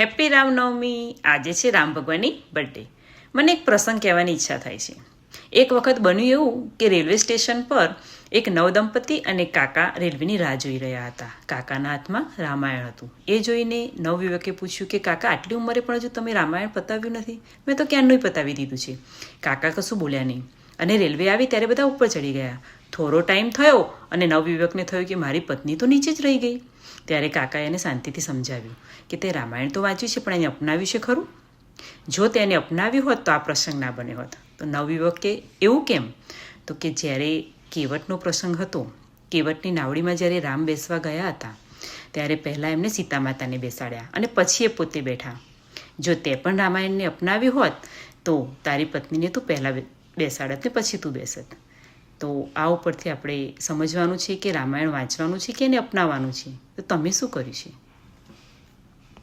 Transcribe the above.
Happy Ramnavami. આજે છે રામ ભગવાનની બર્થડે. મને એક પ્રસંગ કહેવાની ઈચ્છા થાય છે. એક વખત બન્યું એવું કે રેલવે સ્ટેશન પર એક નવદંપતિ અને કાકા રેલવેની રાહ જોઈ રહ્યા હતા. કાકાના હાથમાં રામાયણ હતું. એ જોઈને નવયુવકે પૂછ્યું કે કાકા, આટલી ઉંમરે પણ હજુ તમે રામાયણ પતાવ્યું નથી? મેં તો ક્યારનું પતાવી દીધું છે. કાકા કશું બોલ્યા નહીં અને રેલવે આવી ત્યારે બધા ઉપર ચડી ગયા. થોડો ટાઈમ થયો અને નવયુવકને થયું કે મારી પત્ની તો નીચે જ રહી ગઈ. ત્યારે કાકાએ એને શાંતિથી સમજાવ્યું કે તે રામાયણ તો વાંચ્યું છે પણ એને અપનાવ્યું છે ખરું? જો તેને અપનાવ્યું હોત તો આ પ્રસંગ ના બન્યો હોત. તો નવયુવકે એવું કેમ? તો કે જ્યારે કેવટનો પ્રસંગ હતો, કેવટની નાવડીમાં જ્યારે રામ બેસવા ગયા હતા ત્યારે પહેલાં એમને સીતા માતાને બેસાડ્યા અને પછી એ પોતે બેઠા. જો તે પણ રામાયણને અપનાવ્યું હોત તો તારી પત્નીને તું પહેલાં બેસાડત ને પછી તું બેસત. તો આ ઉપરથી આપણે સમજવાનું છે કે રામાયણ વાંચવાનું છે કે એને અપનાવવાનું છે. તો તમે શું કર્યું છે?